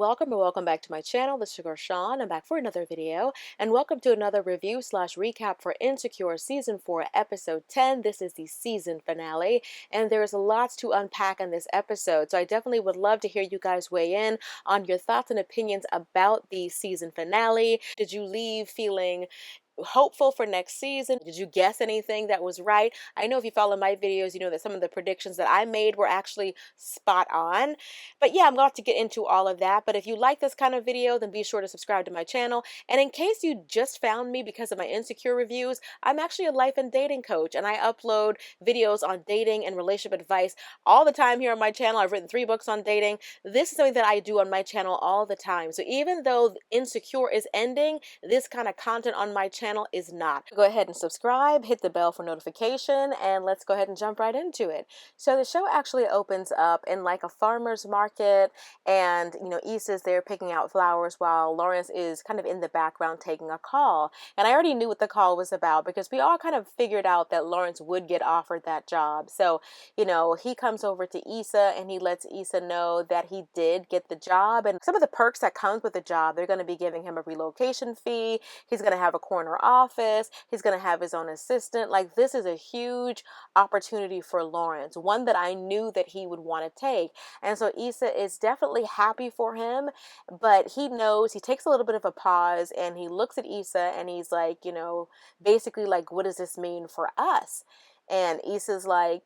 welcome or welcome back to my channel. This is your girl Sean. I'm back for another video and welcome to another review slash recap for Insecure Season 4 Episode 10. This is the season finale and there's lots to unpack in this episode. So I definitely would love to hear you guys weigh in on your thoughts and opinions about the season finale. Did you leave feeling hopeful for next season? Did you guess anything that was right? I know if you follow my videos, you know that some of the predictions that I made were actually spot on. But yeah, I'm about to get into all of that. But if you like this kind of video, then be sure to subscribe to my channel. And in case you just found me because of my Insecure reviews, I'm actually a life and dating coach and I upload videos on dating and relationship advice all the time here on my channel. I've written 3 books on dating. This is something that I do on my channel all the time. So even though Insecure is ending, this kind of content on my channel is not. Go ahead and subscribe, hit the bell for notification, and let's go ahead and jump right into it. So the show actually opens up in like a farmer's market, and Issa's there picking out flowers while Lawrence is kind of in the background taking a call. And I already knew what the call was about because we all kind of figured out that Lawrence would get offered that job. So he comes over to Issa and he lets Issa know that he did get the job, and some of the perks that comes with the job, they're going to be giving him a relocation fee. He's going to have a corner office. He's going to have his own assistant. Like, this is a huge opportunity for Lawrence, one that I knew that he would want to take. And so Issa is definitely happy for him, but he knows, he takes a little bit of a pause and he looks at Issa and he's like, basically like, what does this mean for us? And Issa's like,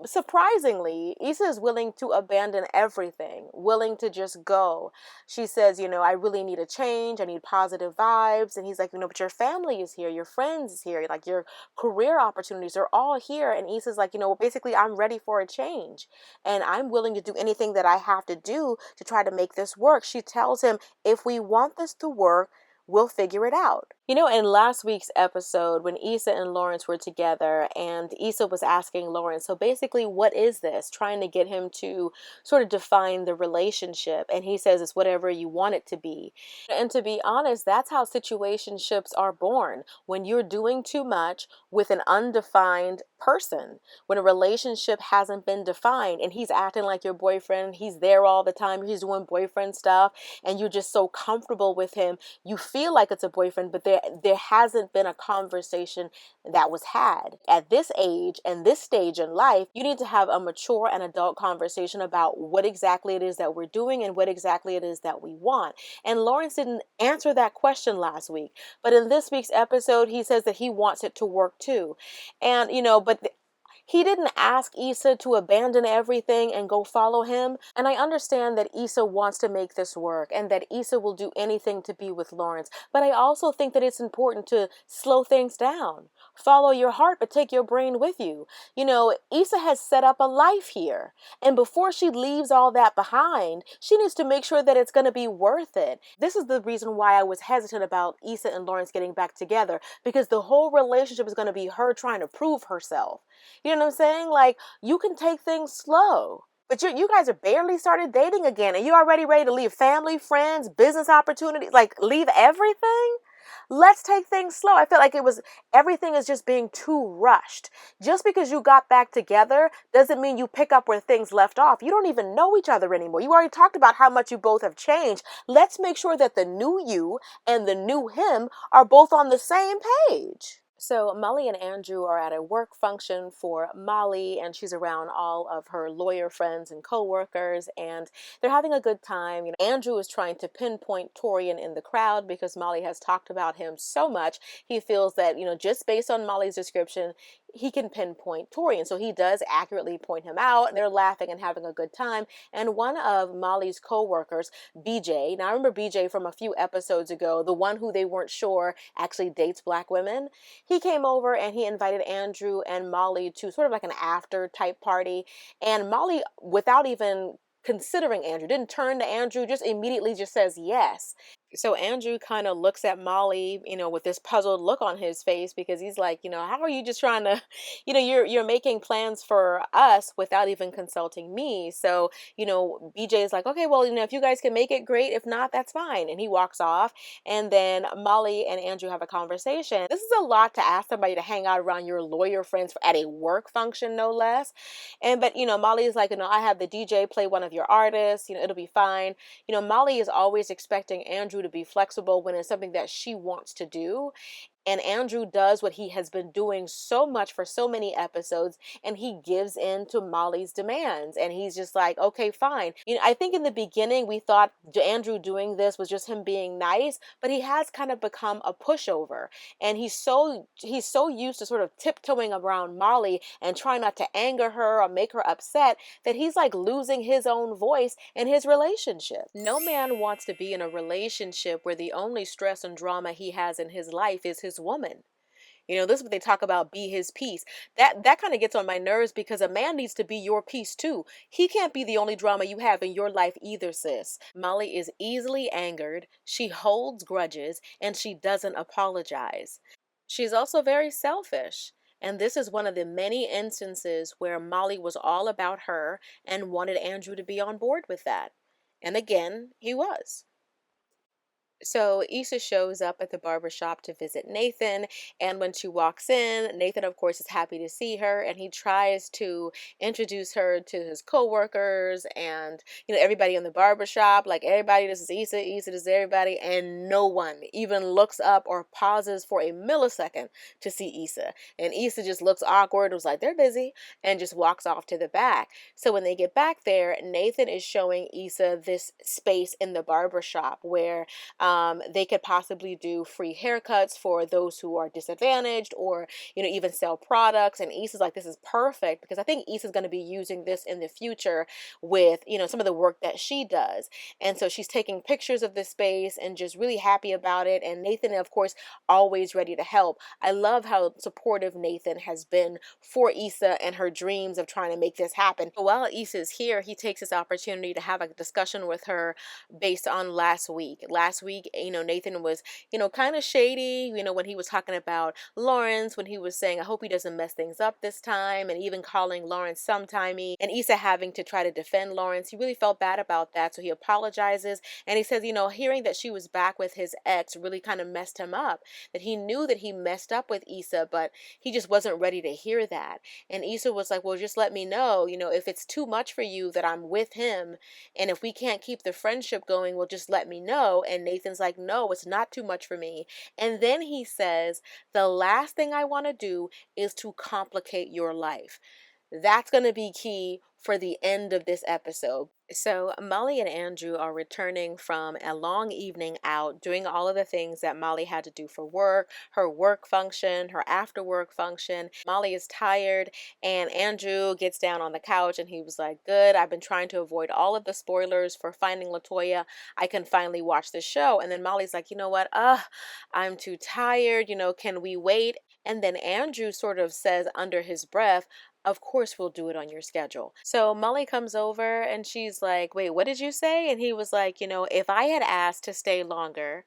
surprisingly, Issa is willing to abandon everything, willing to just go. She says, I really need a change. I need positive vibes. And he's like, but your family is here. Your friends is here. Like, your career opportunities are all here. And Issa's like, basically, I'm ready for a change. And I'm willing to do anything that I have to do to try to make this work. She tells him, if we want this to work, we'll figure it out. In last week's episode, when Issa and Lawrence were together and Issa was asking Lawrence, so basically, what is this? Trying to get him to sort of define the relationship. And he says it's whatever you want it to be. And to be honest, that's how situationships are born. When you're doing too much with an undefined person, when a relationship hasn't been defined and he's acting like your boyfriend, he's there all the time, he's doing boyfriend stuff, and you're just so comfortable with him, you feel like it's a boyfriend, but there hasn't been a conversation that was had. At this age and this stage in life, you need to have a mature and adult conversation about what exactly it is that we're doing and what exactly it is that we want. And Lawrence didn't answer that question last week, but in this week's episode, he says that he wants it to work too. And he didn't ask Issa to abandon everything and go follow him. And I understand that Issa wants to make this work and that Issa will do anything to be with Lawrence. But I also think that it's important to slow things down. Follow your heart, but take your brain with you. Issa has set up a life here. And before she leaves all that behind, she needs to make sure that it's going to be worth it. This is the reason why I was hesitant about Issa and Lawrence getting back together, because the whole relationship is going to be her trying to prove herself. You know what I'm saying? Like, you can take things slow. But you guys are barely started dating again and you're already ready to leave family, friends, business opportunities, like leave everything? Let's take things slow. I feel like everything is just being too rushed. Just because you got back together doesn't mean you pick up where things left off. You don't even know each other anymore. You already talked about how much you both have changed. Let's make sure that the new you and the new him are both on the same page. So Molly and Andrew are at a work function for Molly, and she's around all of her lawyer friends and co-workers, and they're having a good time. Andrew is trying to pinpoint Torian in the crowd because Molly has talked about him so much. He feels that, just based on Molly's description, he can pinpoint Torian. So he does accurately point him out, and they're laughing and having a good time. And one of Molly's co-workers, BJ, now I remember BJ from a few episodes ago, the one who they weren't sure actually dates black women. He came over and he invited Andrew and Molly to sort of like an after type party. And Molly, without even considering Andrew, didn't turn to Andrew, just immediately just says yes. So Andrew kind of looks at Molly, with this puzzled look on his face because he's like, how are you just trying to, you're making plans for us without even consulting me. So, BJ is like, okay, well, if you guys can make it, great. If not, that's fine. And he walks off. And then Molly and Andrew have a conversation. This is a lot to ask somebody to hang out around your lawyer friends at a work function, no less. But Molly is like, I have the DJ play one of your artists, it'll be fine. Molly is always expecting Andrew to be flexible when it's something that she wants to do. And Andrew does what he has been doing so much for so many episodes, and he gives in to Molly's demands. And he's just like, okay, fine. I think in the beginning we thought Andrew doing this was just him being nice, but he has kind of become a pushover. And he's so used to sort of tiptoeing around Molly and trying not to anger her or make her upset that he's like losing his own voice in his relationship. No man wants to be in a relationship where the only stress and drama he has in his life is his woman. This is what they talk about, be his peace. That kind of gets on my nerves because a man needs to be your peace too. He can't be the only drama you have in your life either, sis. Molly is easily angered, she holds grudges, and she doesn't apologize. She's also very selfish. And this is one of the many instances where Molly was all about her and wanted Andrew to be on board with that. And again, he was. So Issa shows up at the barber shop to visit Nathan, and when she walks in, Nathan, of course, is happy to see her, and he tries to introduce her to his coworkers and everybody in the barber shop. Like, everybody, this is Issa, Issa, this is everybody, and no one even looks up or pauses for a millisecond to see Issa. And Issa just looks awkward, was like, they're busy, and just walks off to the back. So when they get back there, Nathan is showing Issa this space in the barber shop where they could possibly do free haircuts for those who are disadvantaged, or even sell products. And Issa's like, this is perfect, because I think Issa's going to be using this in the future with some of the work that she does. And so she's taking pictures of this space and just really happy about it. And Nathan, of course, always ready to help. I love how supportive Nathan has been for Issa and her dreams of trying to make this happen. But while Issa's here, he takes this opportunity to have a discussion with her based on last week. Last week, Nathan was, kind of shady, when he was talking about Lawrence, when he was saying, I hope he doesn't mess things up this time, and even calling Lawrence sometimey, and Issa having to try to defend Lawrence. He really felt bad about that, so he apologizes, and he says, hearing that she was back with his ex really kind of messed him up, that he knew that he messed up with Issa, but he just wasn't ready to hear that. And Issa was like, well, just let me know, if it's too much for you that I'm with him, and if we can't keep the friendship going, well, just let me know. And Nathan's like, no, it's not too much for me. And then he says, the last thing I want to do is to complicate your life. That's going to be key for the end of this episode. So Molly and Andrew are returning from a long evening out, doing all of the things that Molly had to do for work, her work function, her after work function. Molly is tired, and Andrew gets down on the couch and he was like, good, I've been trying to avoid all of the spoilers for Finding LaToya. I can finally watch the show. And then Molly's like, you know what? I'm too tired. Can we wait? And then Andrew sort of says under his breath, of course we'll do it on your schedule. So Molly comes over and she's like, wait, what did you say? And he was like, if I had asked to stay longer,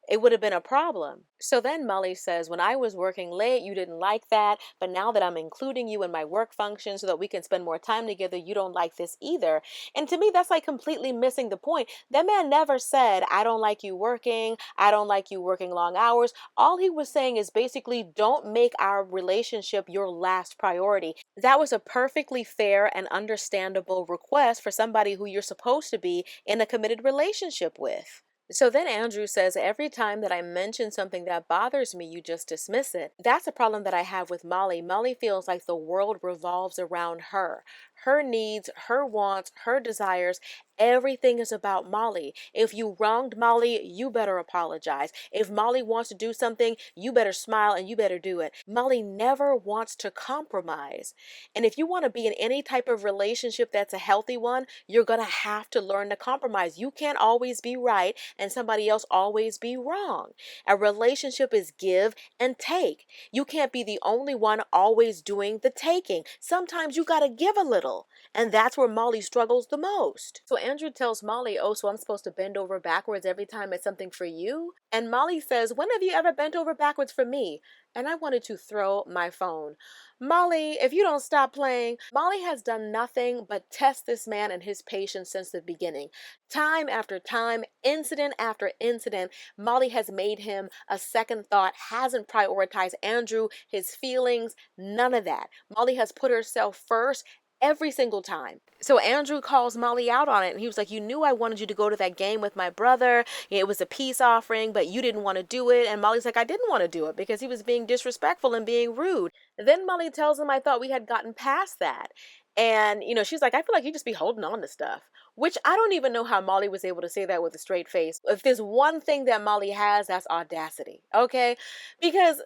it would have been a problem. So then Molly says, when I was working late, you didn't like that. But now that I'm including you in my work function so that we can spend more time together, you don't like this either. And to me, that's like completely missing the point. That man never said, I don't like you working. I don't like you working long hours. All he was saying is basically, don't make our relationship your last priority. That was a perfectly fair and understandable request for somebody who you're supposed to be in a committed relationship with. So then Andrew says, every time that I mention something that bothers me, you just dismiss it. That's a problem that I have with Molly. Molly feels like the world revolves around her. Her needs, her wants, her desires, everything is about Molly. If you wronged Molly, you better apologize. If Molly wants to do something, you better smile and you better do it. Molly never wants to compromise. And if you want to be in any type of relationship that's a healthy one, you're going to have to learn to compromise. You can't always be right and somebody else always be wrong. A relationship is give and take. You can't be the only one always doing the taking. Sometimes you got to give a little. And that's where Molly struggles the most. So Andrew tells Molly, oh, so I'm supposed to bend over backwards every time it's something for you? And Molly says, when have you ever bent over backwards for me? And I wanted to throw my phone. Molly, if you don't stop playing, Molly has done nothing but test this man and his patience since the beginning. Time after time, incident after incident, Molly has made him a second thought, hasn't prioritized Andrew, his feelings, none of that. Molly has put herself first every single time. So Andrew calls Molly out on it, and he was like, you knew I wanted you to go to that game with my brother. It was a peace offering, but you didn't want to do it. And Molly's like, I didn't want to do it because he was being disrespectful and being rude. Then Molly tells him, I thought we had gotten past that. And, she's like, I feel like you just be holding on to stuff, which I don't even know how Molly was able to say that with a straight face. If there's one thing that Molly has, that's audacity, okay? Because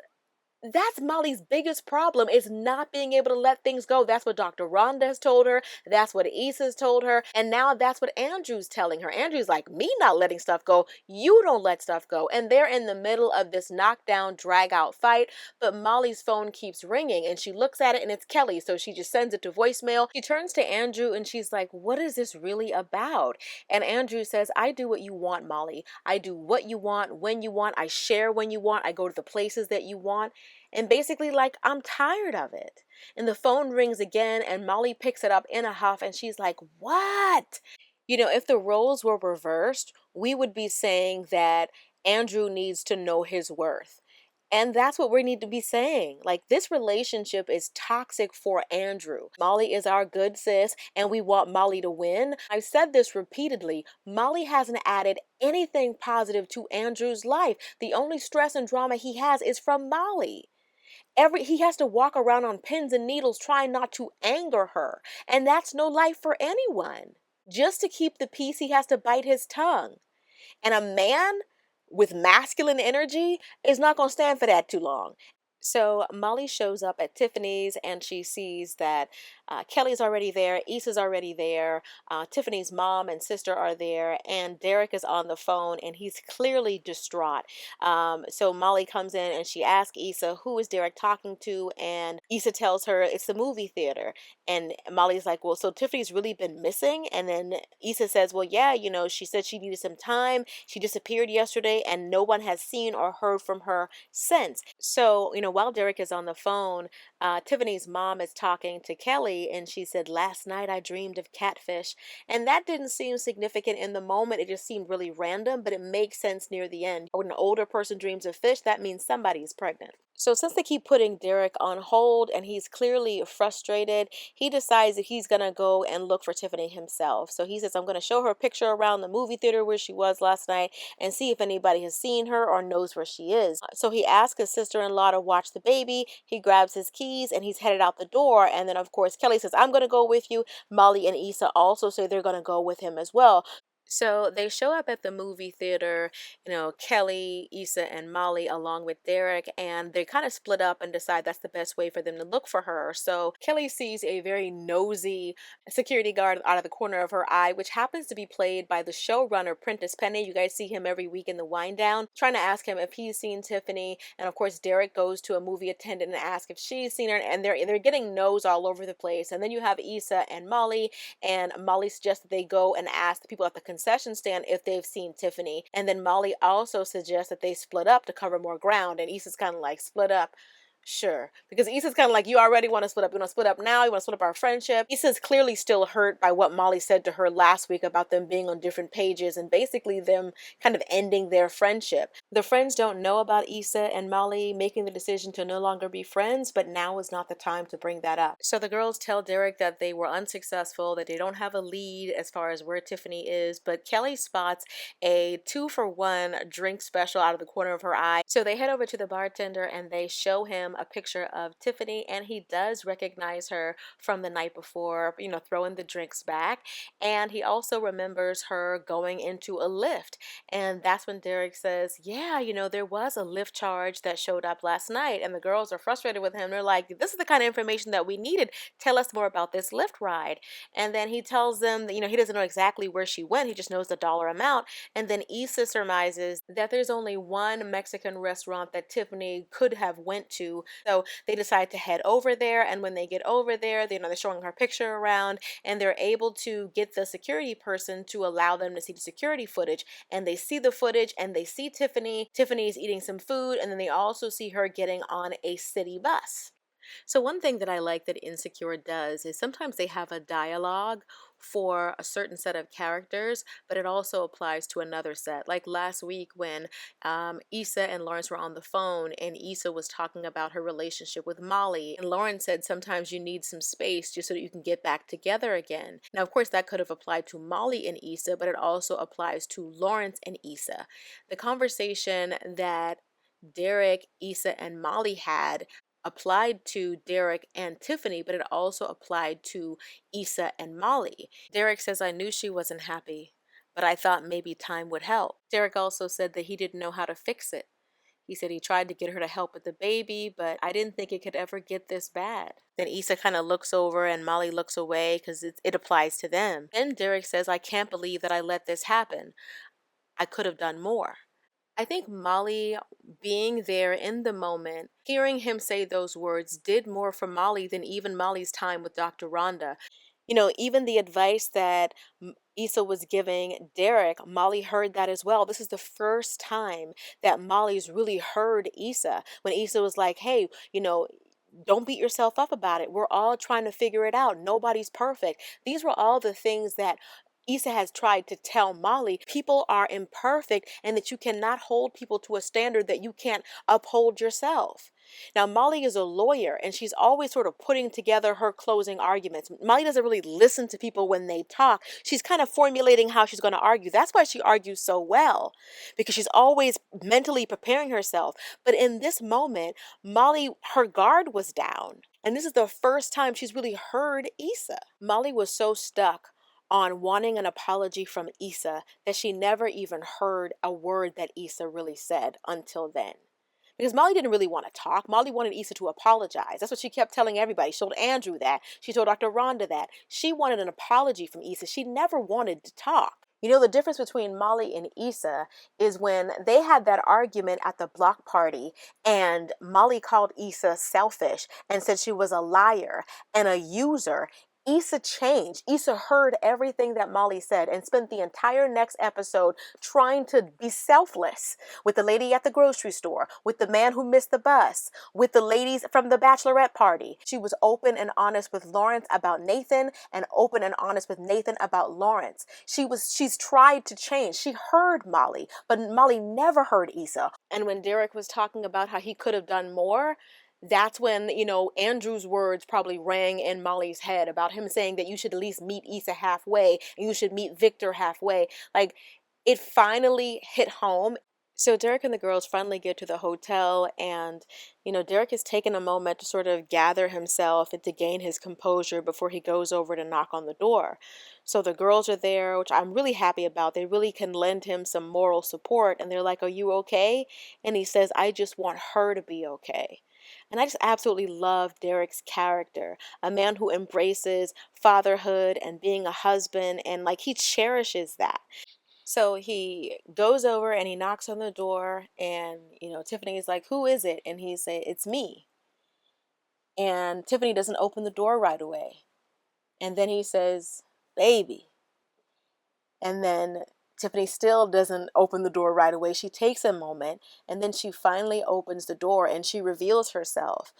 that's Molly's biggest problem, is not being able to let things go. That's what Dr. Rhonda has told her. That's what Issa's told her. And now that's what Andrew's telling her. Andrew's like, me not letting stuff go. You don't let stuff go. And they're in the middle of this knockdown, drag out fight. But Molly's phone keeps ringing and she looks at it and it's Kelly. So she just sends it to voicemail. She turns to Andrew and she's like, what is this really about? And Andrew says, I do what you want, Molly. I do what you want, when you want. I share when you want. I go to the places that you want. And basically, like, I'm tired of it. And the phone rings again, and Molly picks it up in a huff, and she's like, what? If the roles were reversed, we would be saying that Andrew needs to know his worth. And that's what we need to be saying. Like, this relationship is toxic for Andrew. Molly is our good sis, and we want Molly to win. I've said this repeatedly. Molly hasn't added anything positive to Andrew's life. The only stress and drama he has is from Molly. He has to walk around on pins and needles trying not to anger her. And that's no life for anyone. Just to keep the peace, he has to bite his tongue. And a man with masculine energy is not going to stand for that too long. So Molly shows up at Tiffany's and she sees that Kelly's already there, Issa's already there, Tiffany's mom and sister are there, and Derek is on the phone and he's clearly distraught. So Molly comes in and she asks Issa, who is Derek talking to? And Issa tells her it's the movie theater. And Molly's like, well, so Tiffany's really been missing? And then Issa says, well, yeah, she said she needed some time. She disappeared yesterday and no one has seen or heard from her since. So, while Derek is on the phone, Tiffany's mom is talking to Kelly and she said, last night I dreamed of catfish. And that didn't seem significant in the moment. It just seemed really random, but it makes sense near the end. When an older person dreams of fish, that means somebody's pregnant. So since they keep putting Derek on hold and he's clearly frustrated, he decides that he's going to go and look for Tiffany himself. So he says, I'm going to show her a picture around the movie theater where she was last night and see if anybody has seen her or knows where she is. So he asks his sister-in-law to watch the baby. He grabs his keys and he's headed out the door. And then, of course, Kelly says, I'm going to go with you. Molly and Issa also say they're going to go with him as well. So they show up at the movie theater, Kelly, Issa, and Molly, along with Derek, and they kind of split up and decide that's the best way for them to look for her. So Kelly sees a very nosy security guard out of the corner of her eye, which happens to be played by the showrunner, Prentice Penny. You guys see him every week in the wind down, trying to ask him if he's seen Tiffany. And of course, Derek goes to a movie attendant and asks if she's seen her, and they're getting no's all over the place. And then you have Issa and Molly suggests that they go and ask the people at the concession stand if they've seen Tiffany. And then Molly also suggests that they split up to cover more ground. And Issa's kind of like, split up? Sure. Because Issa's kind of like, you already want to split up. You want to split up now? You want to split up our friendship? Issa's clearly still hurt by what Molly said to her last week about them being on different pages and basically them kind of ending their friendship. The friends don't know about Issa and Molly making the decision to no longer be friends, but now is not the time to bring that up. So the girls tell Derek that they were unsuccessful, that they don't have a lead as far as where Tiffany is, but Kelly spots a 2-for-1 drink special out of the corner of her eye. So they head over to the bartender and they show him a picture of Tiffany, and he does recognize her from the night before, throwing the drinks back. And he also remembers her going into a lift. And that's when Derek says, yeah, there was a lift charge that showed up last night. And the girls are frustrated with him. They're like, this is the kind of information that we needed. Tell us more about this lift ride. And then he tells them that, he doesn't know exactly where she went. He just knows the dollar amount. And then Issa surmises that there's only one Mexican restaurant that Tiffany could have went to to. So they decide to head over there, and when they get over there, they're showing her picture around, and they're able to get the security person to allow them to see the security footage. And they see the footage, and they see Tiffany. Tiffany's eating some food, and then they also see her getting on a city bus. So one thing that I like that Insecure does is sometimes they have a dialogue for a certain set of characters, but it also applies to another set. Like last week when Issa and Lawrence were on the phone, and Issa was talking about her relationship with Molly, and Lawrence said sometimes you need some space just so that you can get back together again. Now, of course, that could have applied to Molly and Issa, but it also applies to Lawrence and Issa. The conversation that Derek, Issa, and Molly had applied to Derek and Tiffany, but it also applied to Issa and Molly. Derek says, I knew she wasn't happy, but I thought maybe time would help. Derek also said that he didn't know how to fix it. He said he tried to get her to help with the baby, but I didn't think it could ever get this bad. Then Issa kind of looks over and Molly looks away because it applies to them. Then Derek says, I can't believe that I let this happen. I could have done more. I think Molly being there in the moment, hearing him say those words did more for Molly than even Molly's time with Dr. Rhonda. Even the advice that Issa was giving Derek, Molly heard that as well. This is the first time that Molly's really heard Issa. When Issa was like, hey, don't beat yourself up about it. We're all trying to figure it out. Nobody's perfect. These were all the things that Issa has tried to tell Molly. People are imperfect, and that you cannot hold people to a standard that you can't uphold yourself. Now, Molly is a lawyer, and she's always sort of putting together her closing arguments. Molly doesn't really listen to people when they talk. She's kind of formulating how she's going to argue. That's why she argues so well, because she's always mentally preparing herself. But in this moment, Molly, her guard was down. And this is the first time she's really heard Issa. Molly was so stuck on wanting an apology from Issa that she never even heard a word that Issa really said until then. Because Molly didn't really want to talk. Molly wanted Issa to apologize. That's what she kept telling everybody. She told Andrew that. She told Dr. Rhonda that. She wanted an apology from Issa. She never wanted to talk. The difference between Molly and Issa is when they had that argument at the block party, and Molly called Issa selfish and said she was a liar and a user. Issa changed. Issa heard everything that Molly said and spent the entire next episode trying to be selfless with the lady at the grocery store, with the man who missed the bus, with the ladies from the bachelorette party. She was open and honest with Lawrence about Nathan, and open and honest with Nathan about Lawrence. She's tried to change. She heard Molly, but Molly never heard Issa. And when Derek was talking about how he could have done more, that's when, Andrew's words probably rang in Molly's head about him saying that you should at least meet Issa halfway and you should meet Victor halfway. Like, it finally hit home. So Derek and the girls finally get to the hotel, and, Derek has taken a moment to sort of gather himself and to gain his composure before he goes over to knock on the door. So the girls are there, which I'm really happy about. They really can lend him some moral support, and they're like, are you okay? And he says, I just want her to be okay. And I just absolutely love Derek's character, a man who embraces fatherhood and being a husband, and he cherishes that. So he goes over and he knocks on the door, and Tiffany's like, who is it? And he say, it's me. And Tiffany doesn't open the door right away. And then he says, baby. And then Tiffany still doesn't open the door right away. She takes a moment, and then she finally opens the door and she reveals herself,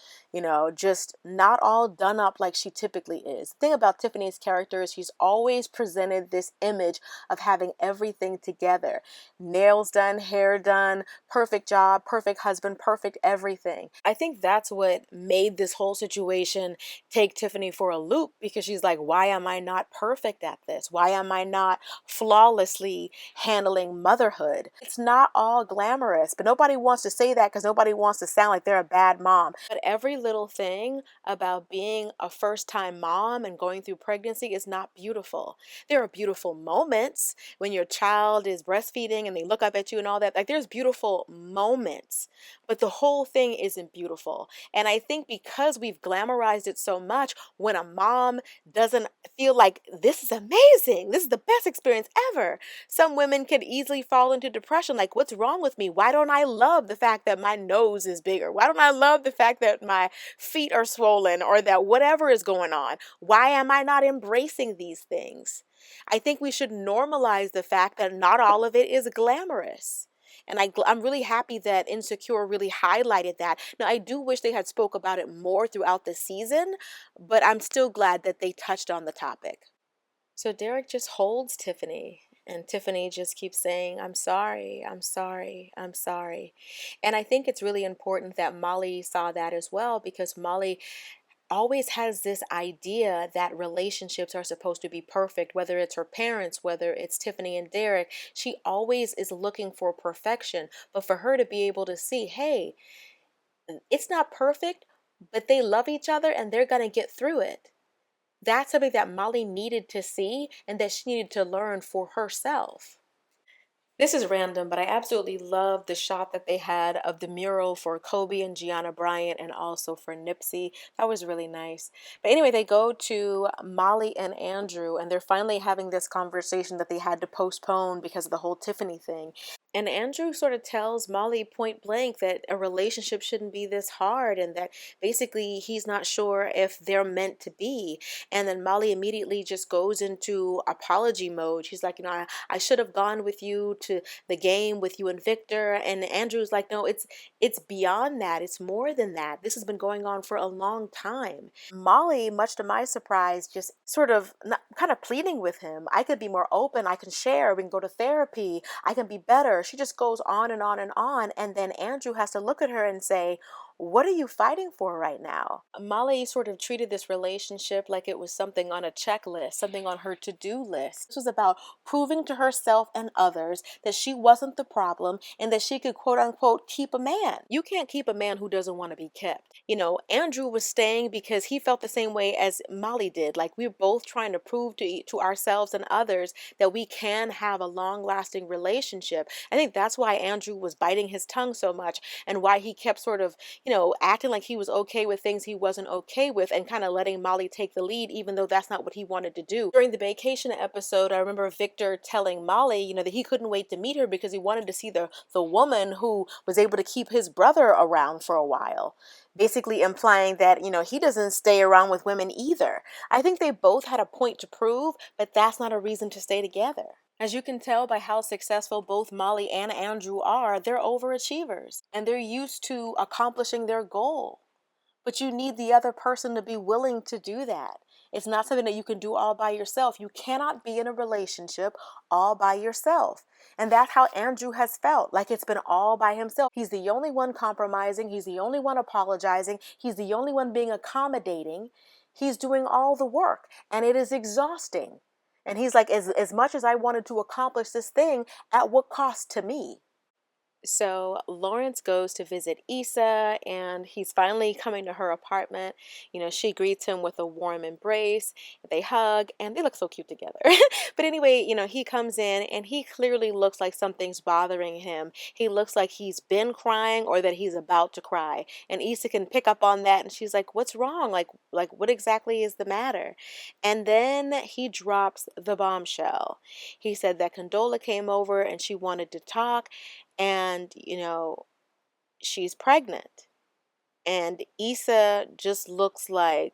just not all done up like she typically is. The thing about Tiffany's character is she's always presented this image of having everything together. Nails done, hair done, perfect job, perfect husband, perfect everything. I think that's what made this whole situation take Tiffany for a loop, because she's like, why am I not perfect at this? Why am I not flawlessly handling motherhood? It's not all glamorous, but nobody wants to say that because nobody wants to sound like they're a bad mom. But every little thing about being a first-time mom and going through pregnancy is not beautiful. There are beautiful moments when your child is breastfeeding and they look up at you and all that. There's beautiful moments, but the whole thing isn't beautiful. And I think because we've glamorized it so much, when a mom doesn't feel like this is amazing, this is the best experience ever, some women could easily fall into depression. Like, what's wrong with me? Why don't I love the fact that my nose is bigger? Why don't I love the fact that my feet are swollen or that whatever is going on? Why am I not embracing these things? I think we should normalize the fact that not all of it is glamorous. And I'm really happy that Insecure really highlighted that. Now, I do wish they had spoke about it more throughout the season, but I'm still glad that they touched on the topic. So Derek just holds Tiffany, and Tiffany just keeps saying, I'm sorry, I'm sorry, I'm sorry. And I think it's really important that Molly saw that as well, because Molly always has this idea that relationships are supposed to be perfect, whether it's her parents, whether it's Tiffany and Derek. She always is looking for perfection. But for her to be able to see, hey, it's not perfect, but they love each other and they're going to get through it. That's something that Molly needed to see and that she needed to learn for herself. This is random, but I absolutely love the shot that they had of the mural for Kobe and Gianna Bryant and also for Nipsey. That was really nice. But anyway, they go to Molly and Andrew, and they're finally having this conversation that they had to postpone because of the whole Tiffany thing. And Andrew sort of tells Molly point blank that a relationship shouldn't be this hard and that basically he's not sure if they're meant to be. And then Molly immediately just goes into apology mode. She's like, I should have gone with you to the game with you and Victor. And Andrew's like, no, it's beyond that. It's more than that. This has been going on for a long time. Molly, much to my surprise, just sort of kind of pleading with him. I could be more open. I can share. We can go to therapy. I can be better. She just goes on and on and on. And then Andrew has to look at her and say, what are you fighting for right now? Molly sort of treated this relationship like it was something on a checklist, something on her to-do list. This was about proving to herself and others that she wasn't the problem and that she could, quote unquote, keep a man. You can't keep a man who doesn't want to be kept. Andrew was staying because he felt the same way as Molly did. Like, we're both trying to prove to ourselves and others that we can have a long-lasting relationship. I think that's why Andrew was biting his tongue so much and why he kept sort of, acting like he was okay with things he wasn't okay with and kind of letting Molly take the lead, even though that's not what he wanted to do. During the vacation episode, I remember Victor telling Molly, that he couldn't wait to meet her because he wanted to see the woman who was able to keep his brother around for a while. Basically implying that, he doesn't stay around with women either. I think they both had a point to prove, but that's not a reason to stay together. As you can tell by how successful both Molly and Andrew are, they're overachievers and they're used to accomplishing their goal. But you need the other person to be willing to do that. It's not something that you can do all by yourself. You cannot be in a relationship all by yourself. And that's how Andrew has felt, like it's been all by himself. He's the only one compromising. He's the only one apologizing. He's the only one being accommodating. He's doing all the work and it is exhausting. And he's like, as much as I wanted to accomplish this thing, at what cost to me? So Lawrence goes to visit Issa and he's finally coming to her apartment. She greets him with a warm embrace. They hug and they look so cute together. But anyway, he comes in and he clearly looks like something's bothering him. He looks like he's been crying or that he's about to cry. And Issa can pick up on that and she's like, what's wrong? Like what exactly is the matter? And then he drops the bombshell. He said that Condola came over and she wanted to talk and she's pregnant and Issa just looks like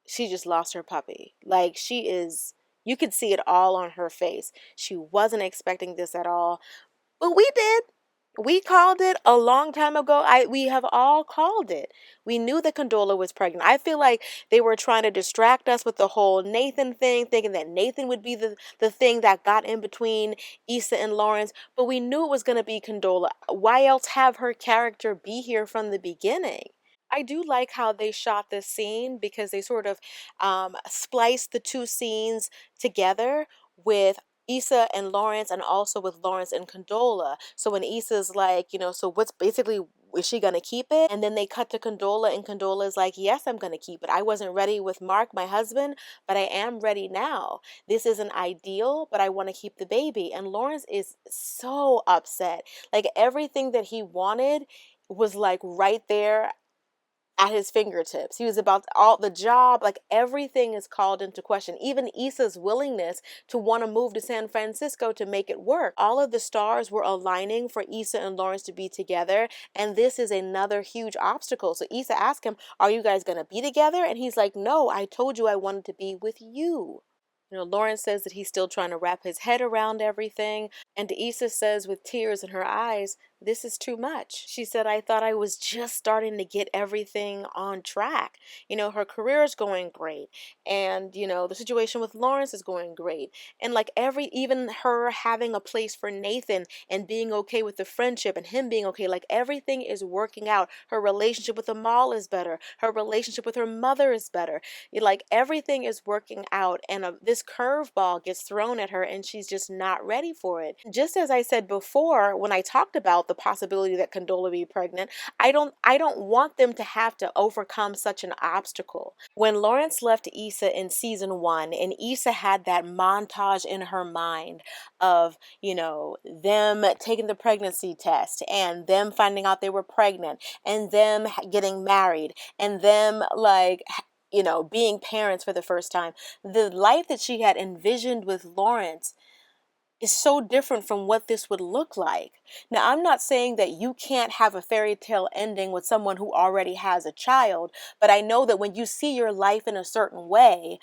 she just lost her puppy. Like, you could see it all on her face. She wasn't expecting this at all, but we did. We called it a long time ago. We have all called it. We knew that Condola was pregnant. I feel like they were trying to distract us with the whole Nathan thing, thinking that Nathan would be the thing that got in between Issa and Lawrence, but we knew it was going to be Condola. Why else have her character be here from the beginning? I do like how they shot this scene because they sort of spliced the two scenes together with Issa and Lawrence and also with Lawrence and Condola. So when Issa's like, so what's basically, is she going to keep it? And then they cut to Condola and Condola is like, yes, I'm going to keep it. I wasn't ready with Mark, my husband, but I am ready now. This isn't ideal, but I want to keep the baby. And Lawrence is so upset. Like everything that he wanted was like right there at his fingertips. He was about all the job, like everything is called into question. Even Issa's willingness to want to move to San Francisco to make it work. All of the stars were aligning for Issa and Lawrence to be together, and this is another huge obstacle. So Issa asked him, "Are you guys going to be together?" And he's like, "No, I told you I wanted to be with you." Lawrence says that he's still trying to wrap his head around everything. And Issa says with tears in her eyes, "This is too much." She said, "I thought I was just starting to get everything on track. Her career is going great. And, the situation with Lawrence is going great. And like even her having a place for Nathan and being okay with the friendship and him being okay, like everything is working out. Her relationship with Amal is better. Her relationship with her mother is better. Like everything is working out, and this curveball gets thrown at her, and she's just not ready for it. Just as I said before, when I talked about the possibility that Condola be pregnant, I don't want them to have to overcome such an obstacle. When Lawrence left Issa in season 1, and Issa had that montage in her mind of, them taking the pregnancy test and them finding out they were pregnant and them getting married and them like being parents for the first time. The life that she had envisioned with Lawrence is so different from what this would look like. Now, I'm not saying that you can't have a fairy tale ending with someone who already has a child, but I know that when you see your life in a certain way,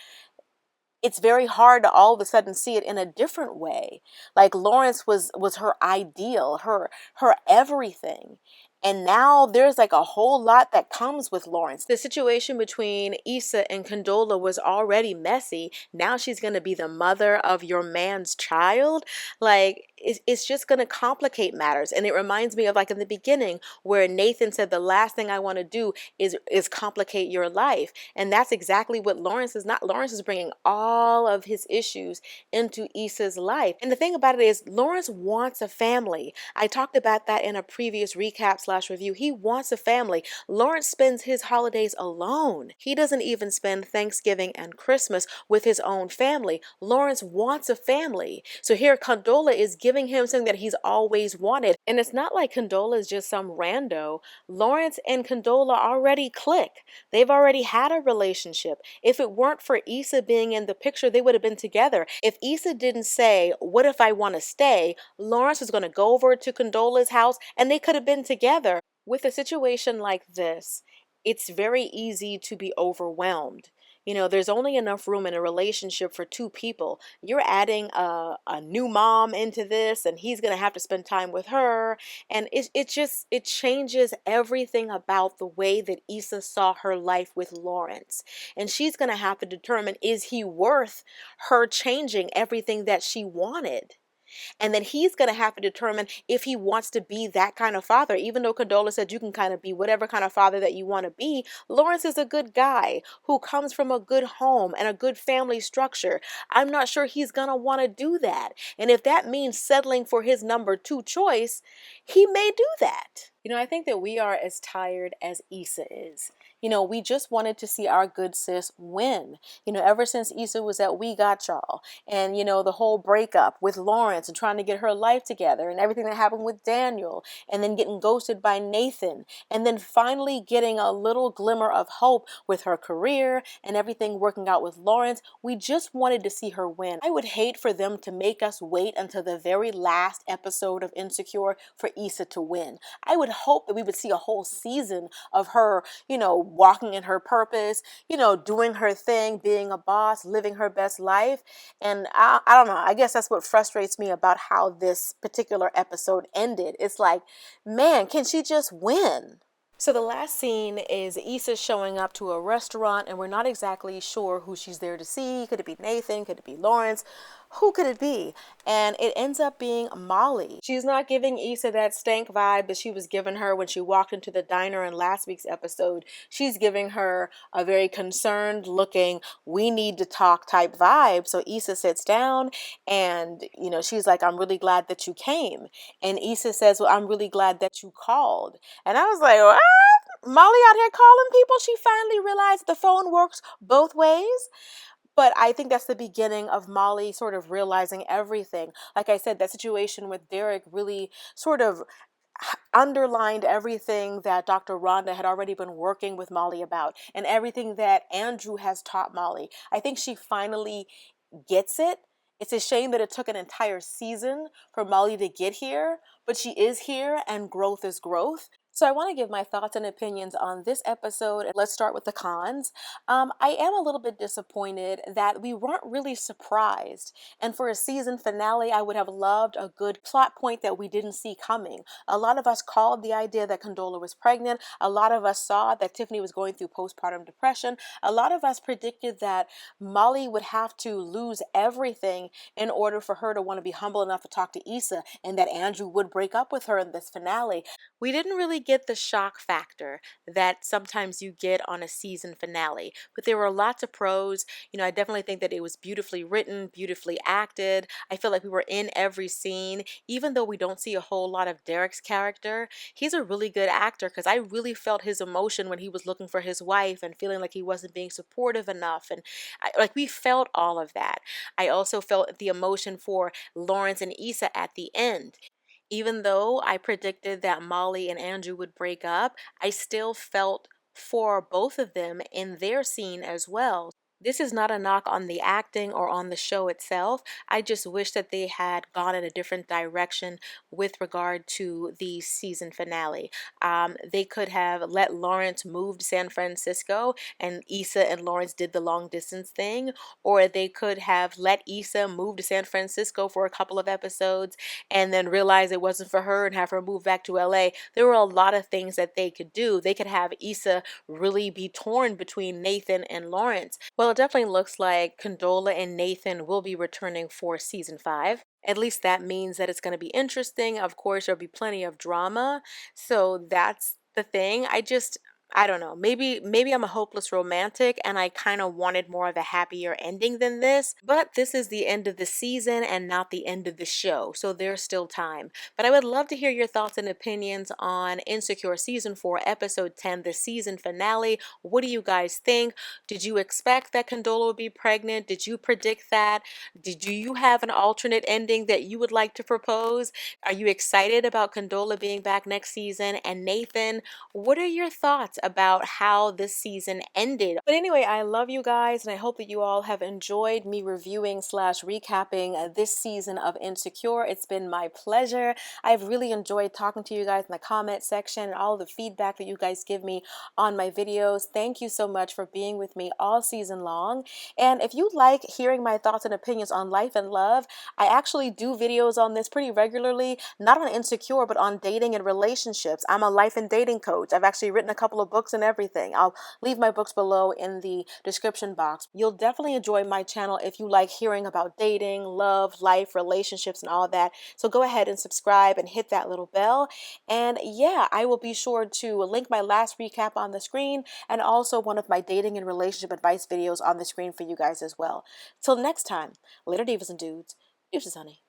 it's very hard to all of a sudden see it in a different way. Like Lawrence was her ideal, her everything. And now there's like a whole lot that comes with Lawrence. The situation between Issa and Condola was already messy. Now she's going to be the mother of your man's child. Like it's just going to complicate matters. And it reminds me of like in the beginning where Nathan said the last thing I want to do is complicate your life. And that's exactly what Lawrence is not. Lawrence is bringing all of his issues into Issa's life. And the thing about it is Lawrence wants a family. I talked about that in a previous recap slash review. He wants a family. Lawrence spends his holidays alone. He doesn't even spend Thanksgiving and Christmas with his own family. Lawrence wants a family. So here Condola is giving him something that he's always wanted. And it's not like Condola is just some rando. Lawrence and Condola already click. They've already had a relationship. If it weren't for Issa being in the picture, they would have been together. If Issa didn't say, "What if I want to stay?" Lawrence was going to go over to Condola's house and they could have been together. With a situation like this, it's very easy to be overwhelmed. There's only enough room in a relationship for two people. You're adding a new mom into this, and he's going to have to spend time with her. And it changes everything about the way that Issa saw her life with Lawrence. And she's going to have to determine, is he worth her changing everything that she wanted? And then he's going to have to determine if he wants to be that kind of father. Even though Condola said you can kind of be whatever kind of father that you want to be, Lawrence is a good guy who comes from a good home and a good family structure. I'm not sure he's going to want to do that. And if that means settling for his number 2 choice, he may do that. I think that we are as tired as Issa is. We just wanted to see our good sis win. Ever since Issa was at We Got Y'all, and the whole breakup with Lawrence and trying to get her life together, and everything that happened with Daniel, and then getting ghosted by Nathan, and then finally getting a little glimmer of hope with her career and everything working out with Lawrence. We just wanted to see her win. I would hate for them to make us wait until the very last episode of Insecure for Issa to win. I would hope that we would see a whole season of her, walking in her purpose, doing her thing, being a boss, living her best life. And I don't know, I guess that's what frustrates me about how this particular episode ended. It's like, man, can she just win? So the last scene is Issa showing up to a restaurant, and we're not exactly sure who she's there to see. Could it be Nathan? Could it be Lawrence? Who could it be? And it ends up being Molly. She's not giving Issa that stank vibe that she was giving her when she walked into the diner in last week's episode. She's giving her a very concerned looking, we need to talk type vibe. So Issa sits down and, she's like, "I'm really glad that you came." And Issa says, "Well, I'm really glad that you called." And I was like, what? Molly out here calling people? She finally realized the phone works both ways. But I think that's the beginning of Molly sort of realizing everything. Like I said, that situation with Derek really sort of, underlined everything that Dr. Rhonda had already been working with Molly about and everything that Andrew has taught Molly. I think she finally gets it. It's a shame that it took an entire season for Molly to get here, but she is here and growth is growth. So I want to give my thoughts and opinions on this episode. Let's start with the cons. I am a little bit disappointed that we weren't really surprised. And for a season finale, I would have loved a good plot point that we didn't see coming. A lot of us called the idea that Condola was pregnant. A lot of us saw that Tiffany was going through postpartum depression. A lot of us predicted that Molly would have to lose everything in order for her to want to be humble enough to talk to Issa, and that Andrew would break up with her in this finale. We didn't really get the shock factor that sometimes you get on a season finale, but there were lots of pros. I definitely think that it was beautifully written, beautifully acted. I feel like we were in every scene, even though we don't see a whole lot of Derek's character. He's a really good actor because I really felt his emotion when he was looking for his wife and feeling like he wasn't being supportive enough. And like we felt all of that. I also felt the emotion for Lawrence and Issa at the end. Even though I predicted that Molly and Andrew would break up, I still felt for both of them in their scene as well. This is not a knock on the acting or on the show itself. I just wish that they had gone in a different direction with regard to the season finale. They could have let Lawrence move to San Francisco and Issa and Lawrence did the long distance thing, or they could have let Issa move to San Francisco for a couple of episodes and then realize it wasn't for her and have her move back to LA. There were a lot of things that they could do. They could have Issa really be torn between Nathan and Lawrence. Well, it definitely looks like Condola and Nathan will be returning for season 5. At least that means that it's going to be interesting. Of course, there'll be plenty of drama. So that's the thing. I don't know. Maybe I'm a hopeless romantic and I kind of wanted more of a happier ending than this, but this is the end of the season and not the end of the show. So there's still time. But I would love to hear your thoughts and opinions on Insecure season 4 episode 10, the season finale. What do you guys think? Did you expect that Condola would be pregnant? Did you predict that? Do you have an alternate ending that you would like to propose? Are you excited about Condola being back next season? And Nathan, what are your thoughts about how this season ended? But anyway, I love you guys and I hope that you all have enjoyed me reviewing slash recapping this season of Insecure. It's been my pleasure. I've really enjoyed talking to you guys in the comment section and all the feedback that you guys give me on my videos. Thank you so much for being with me all season long. And if you like hearing my thoughts and opinions on life and love, I actually do videos on this pretty regularly, not on Insecure, but on dating and relationships. I'm a life and dating coach. I've actually written a couple of books and everything. I'll leave my books below in the description box. You'll definitely enjoy my channel if you like hearing about dating, love, life, relationships, and all that. So go ahead and subscribe and hit that little bell. And yeah, I will be sure to link my last recap on the screen and also one of my dating and relationship advice videos on the screen for you guys as well. Till next time, later divas and dudes. Deuces, honey.